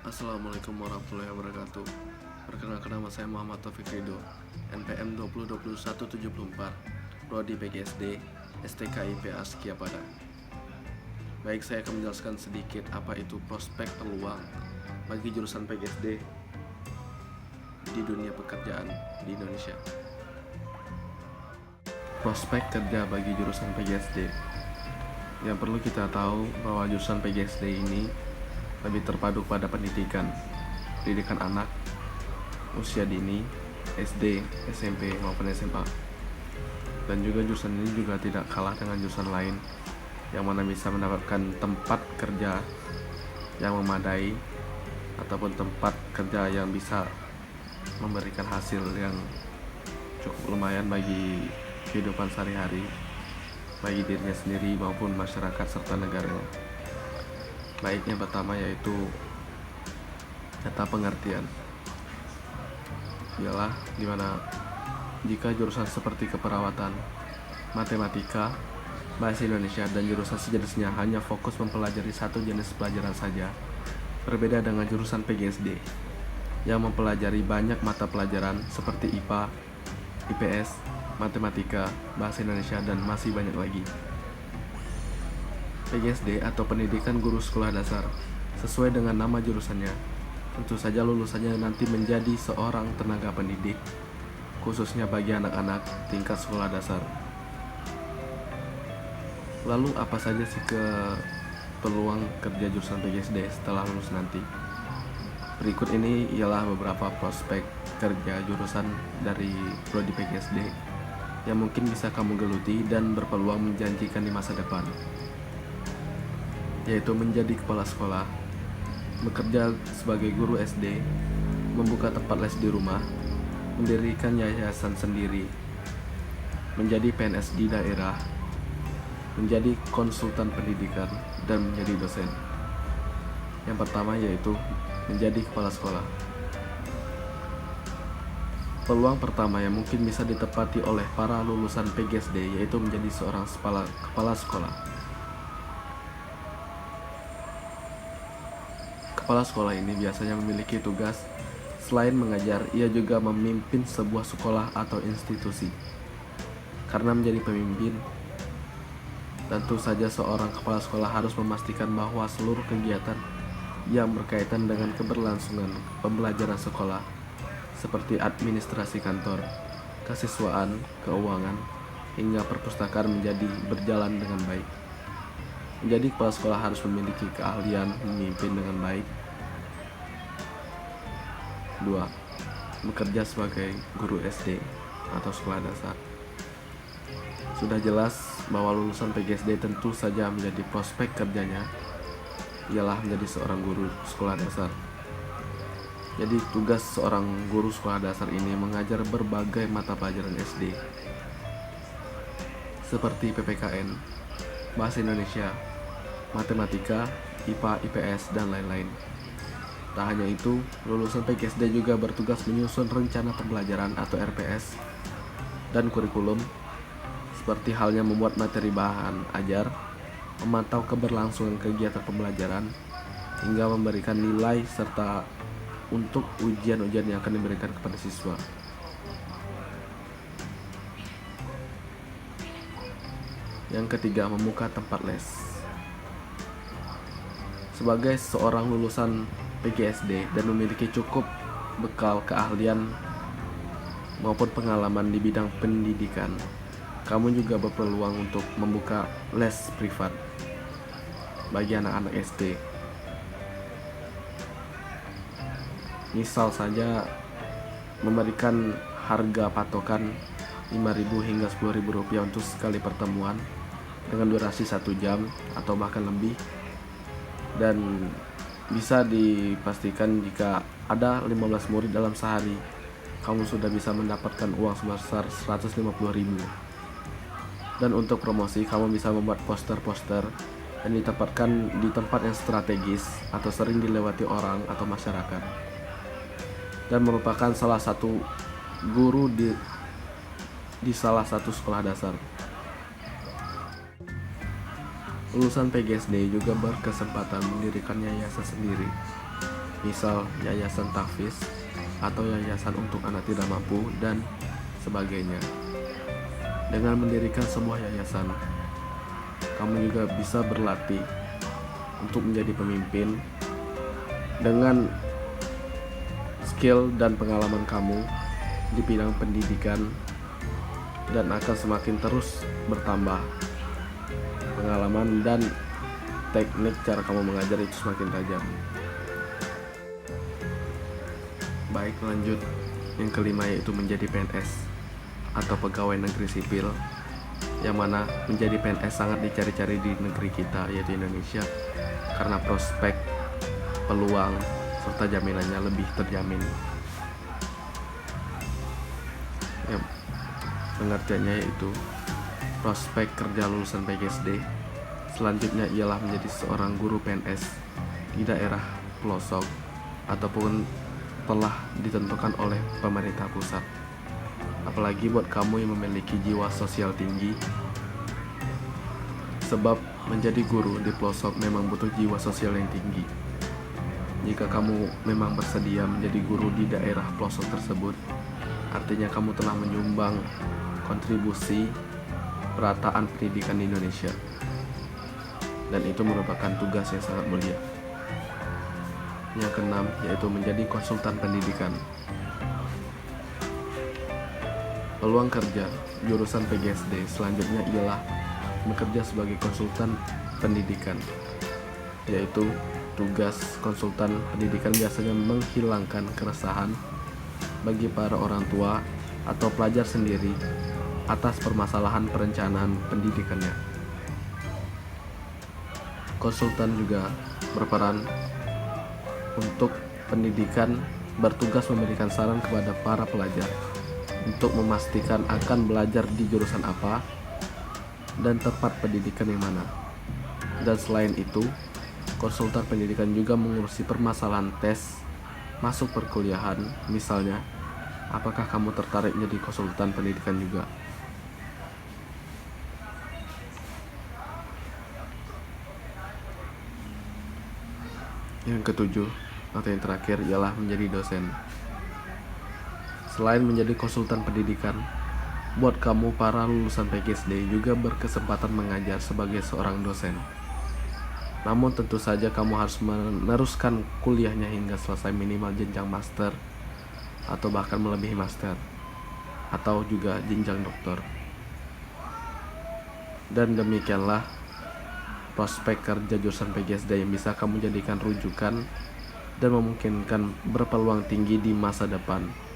Assalamualaikum warahmatullahi wabarakatuh. Perkenalkan, nama saya Muhammad Taufik Ridho, NPM 202174, Prodi PGSD, STKIPA Sekiapada. Baik, saya akan menjelaskan sedikit apa itu prospek peluang bagi jurusan PGSD di dunia pekerjaan di Indonesia. Prospek kerja bagi jurusan PGSD. Yang perlu kita tahu bahwa jurusan PGSD ini lebih terpadu pada pendidikan anak, usia dini, SD, SMP maupun SMA. Dan juga jurusan ini juga tidak kalah dengan jurusan lain yang mana bisa mendapatkan tempat kerja yang memadai ataupun tempat kerja yang bisa memberikan hasil yang cukup lumayan bagi kehidupan sehari-hari, bagi dirinya sendiri maupun masyarakat serta negaranya. Baik, yang pertama yaitu data pengertian. Ialah dimana jika jurusan seperti keperawatan, matematika, bahasa Indonesia, dan jurusan sejenisnya hanya fokus mempelajari satu jenis pelajaran saja, berbeda dengan jurusan PGSD yang mempelajari banyak mata pelajaran seperti IPA, IPS, matematika, bahasa Indonesia, dan masih banyak lagi. PGSD atau Pendidikan Guru Sekolah Dasar, sesuai dengan nama jurusannya, tentu saja lulusannya nanti menjadi seorang tenaga pendidik, khususnya bagi anak-anak tingkat sekolah dasar. Lalu apa saja sih peluang kerja jurusan PGSD setelah lulus nanti? Berikut ini ialah beberapa prospek kerja jurusan dari Prodi PGSD yang mungkin bisa kamu geluti dan berpeluang menjanjikan di masa depan, yaitu menjadi kepala sekolah, bekerja sebagai guru SD, membuka tempat les di rumah, mendirikan yayasan sendiri, menjadi PNS di daerah, menjadi konsultan pendidikan, dan menjadi dosen. Yang pertama yaitu menjadi kepala sekolah. Peluang pertama yang mungkin bisa ditepati oleh para lulusan PGSD yaitu menjadi seorang kepala sekolah. Kepala sekolah ini biasanya memiliki tugas selain mengajar, ia juga memimpin sebuah sekolah atau institusi. Karena menjadi pemimpin, tentu saja seorang kepala sekolah harus memastikan bahwa seluruh kegiatan yang berkaitan dengan keberlangsungan pembelajaran sekolah seperti administrasi kantor, kesiswaan, keuangan, hingga perpustakaan menjadi berjalan dengan baik. Menjadi kepala sekolah harus memiliki keahlian memimpin dengan baik. 2. Bekerja sebagai guru SD atau sekolah dasar. Sudah jelas bahwa lulusan PGSD tentu saja menjadi prospek kerjanya ialah menjadi seorang guru sekolah dasar. Jadi tugas seorang guru sekolah dasar ini mengajar berbagai mata pelajaran SD seperti PPKN, bahasa Indonesia, matematika, IPA, IPS, dan lain-lain. Tak hanya itu, lulusan PGSD juga bertugas menyusun rencana pembelajaran atau RPS dan kurikulum, seperti halnya membuat materi bahan ajar, memantau keberlangsungan kegiatan pembelajaran, hingga memberikan nilai serta untuk ujian-ujian yang akan diberikan kepada siswa. Yang ketiga, membuka tempat les. Sebagai seorang lulusan PGSD dan memiliki cukup bekal keahlian maupun pengalaman di bidang pendidikan, kamu juga berpeluang untuk membuka les privat bagi anak-anak SD. Misal saja memberikan harga patokan 5.000 hingga 10.000 rupiah untuk sekali pertemuan dengan durasi 1 jam atau bahkan lebih, dan bisa dipastikan jika ada 15 murid dalam sehari, kamu sudah bisa mendapatkan uang sebesar 150.000. Dan untuk promosi, kamu bisa membuat poster-poster yang ditempatkan di tempat yang strategis atau sering dilewati orang atau masyarakat, dan merupakan salah satu guru di salah satu sekolah dasar. Lulusan PGSD juga berkesempatan mendirikan yayasan sendiri, misal yayasan tahfiz atau yayasan untuk anak tidak mampu dan sebagainya. Dengan mendirikan sebuah yayasan, kamu juga bisa berlatih untuk menjadi pemimpin dengan skill dan pengalaman kamu di bidang pendidikan, dan akan semakin terus bertambah pengalaman dan teknik cara kamu mengajar itu semakin tajam. Baik, lanjut. Yang kelima yaitu menjadi PNS atau pegawai negeri sipil, yang mana menjadi PNS sangat dicari-cari di negeri kita yaitu Indonesia karena prospek, peluang, serta jaminannya lebih terjamin. Ya, pengertiannya yaitu prospek kerja lulusan PGSD. Selanjutnya ialah menjadi seorang guru PNS di daerah pelosok ataupun telah ditentukan oleh pemerintah pusat. Apalagi buat kamu yang memiliki jiwa sosial tinggi, sebab menjadi guru di pelosok memang butuh jiwa sosial yang tinggi. Jika kamu memang bersedia menjadi guru di daerah pelosok tersebut, artinya kamu telah menyumbang kontribusi perataan pendidikan di Indonesia, dan itu merupakan tugas yang sangat mulia. Yang keenam yaitu menjadi konsultan pendidikan. Peluang kerja jurusan PGSD selanjutnya ialah bekerja sebagai konsultan pendidikan, yaitu tugas konsultan pendidikan biasanya menghilangkan keresahan bagi para orang tua atau pelajar sendiri atas permasalahan perencanaan pendidikannya. Konsultan juga berperan untuk pendidikan, bertugas memberikan saran kepada para pelajar untuk memastikan akan belajar di jurusan apa dan tempat pendidikan yang mana. Dan selain itu, konsultan pendidikan juga mengurusi permasalahan tes masuk perkuliahan. Misalnya, apakah kamu tertarik menjadi konsultan pendidikan juga? Yang ketujuh atau yang terakhir ialah menjadi dosen. Selain menjadi konsultan pendidikan, buat kamu para lulusan PGSD juga berkesempatan mengajar sebagai seorang dosen. Namun tentu saja kamu harus meneruskan kuliahnya hingga selesai minimal jenjang master atau bahkan melebihi master atau juga jenjang doktor. Dan demikianlah prospek kerja jurusan PGSD yang bisa kamu jadikan rujukan dan memungkinkan berpeluang tinggi di masa depan.